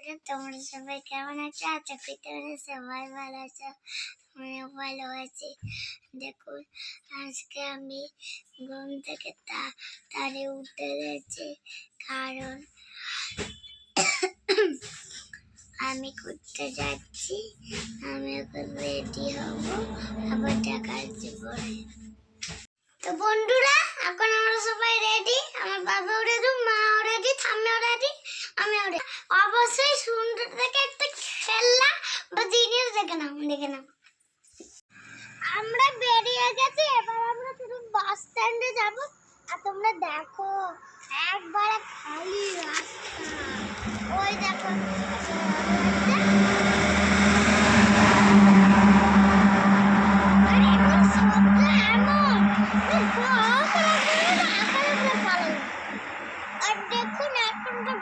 তোমরা সবাই কেমন আছো? আশা করি তোমরা সবাই ভালো আছো, আমিও ভালো আছি। দেখুন আজকে আমি ঘুম থেকে তাড়াতাড়ি উঠে গেছি, কারণ আমি ঘুরতে যাচ্ছি। আমি এখন রেডি হবো, আবার দেখা হচ্ছে পরে। তো বন্ধুরা, এখন আমরা সবাই রেডি। আমার বাবাও রেডি, মাও রেডি, ঠাম্মিও রেডি, আমিও রেডি। অবশ্যই সুন্দর থেকে একটা খেলনা বা জিনিস দেখে নাও। আমরা বেরিয়ে গেছি, এবার আমরা শুধু বাস স্ট্যান্ডে যাব। আর তোমরা দেখো একবারে খালি রাস্তা, ওই দেখো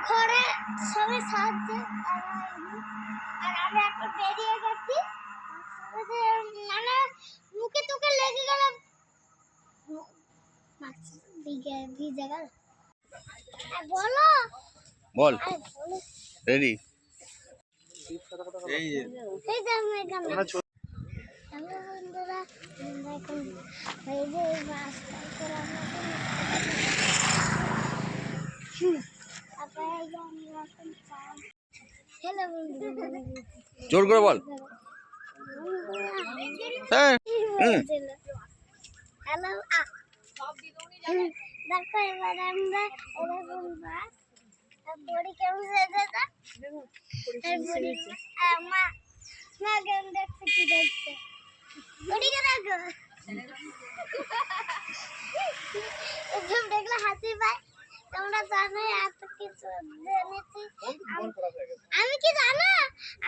ঘরে সবাই সাহায্যে। আর আমরা এখন বেরিয়ে গেছি, মানে মুখে তোকে লেগে গেল, ভিজে গেল। বলো, বল রেডি। এই যে আমরা এখানে হ্যালো বন্ধুরা, আমরা এখন এই যে রাস্তা করে হ্যালো বন্ধুরা, জোর করে বল। হ্যাঁ হ্যালো, দেখো এবার আমরা এরকম বাস বড়ি কেমন সেজেছে। মা গেম দেখছে, কি দেখছে বড়িকে দেখো। এসব দেখলে হাসি পায়। তোমরা জানো এত কিছু জেনেছি। আমি কি জানো,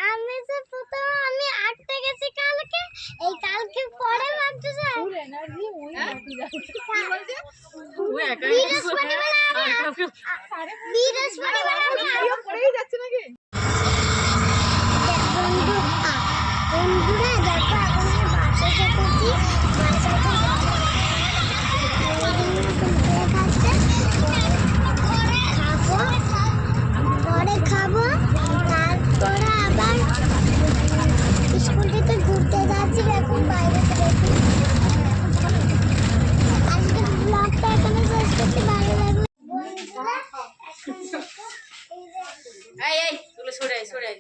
আমি যে প্রথমে আমি আটতে গেছি কালকে, এই কালকে পরে ভাবছি যে বন্ধুরা দেখো, এখন বাসে চেপেছি। পরে খাবো, তারপরে আবার স্কুল থেকে ঘুরতে যাচ্ছি। এখন বাইরে দেখি। আজকে ব্লগটা এখানে শেষ করতে ভালো লাগবে বন্ধুরা। সরে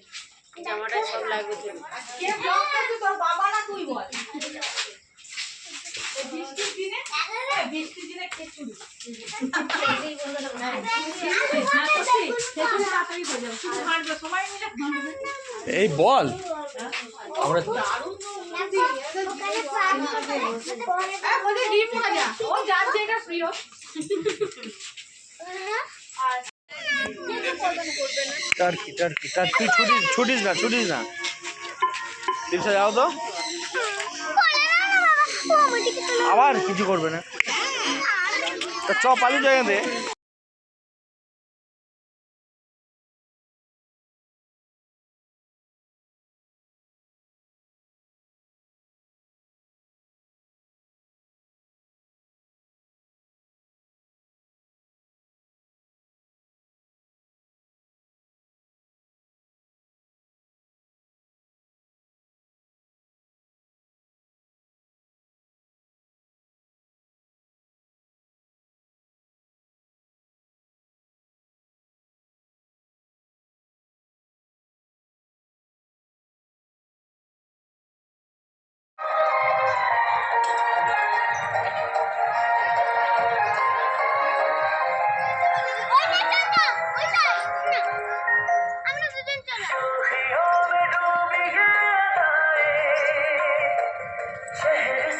জামাটা সব লাগবে। তোর বাবা না তুই বল। বৃষ্টির দিনে খিচুড়ি এই বল আমরা ডিম ভাজা, ও যার যেটা প্রিয়। টার্কি ছুটিস না রিক্সা যাও তো, আবার কিছু করবে না। চ পালিয়ে জায়গাতে।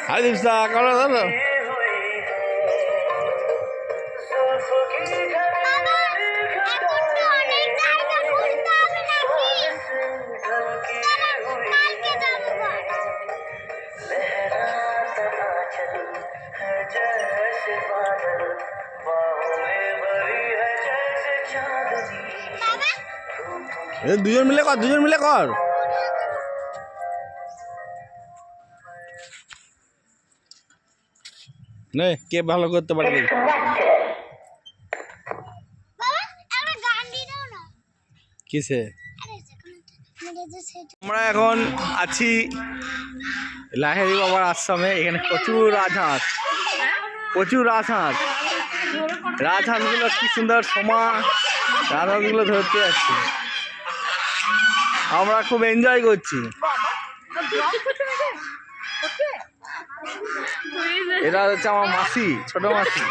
হাই দীপসা, কেমন আছো? দুজন মিলে কর। নে কে ভালো করতে পারে দেখি। কিসে আমরা এখন আছি লাহেরি বাবার আশ্রমে। এখানে প্রচুর রাজহাঁস, প্রচুর রাজহাঁস। রাজহাঁসগুলো কি সুন্দর সমা, রাজহাঁসগুলো ধরতে যাচ্ছে। আমরা খুব এনজয় করছি। এরা হচ্ছে আমার মাসি, ছোট মাসি।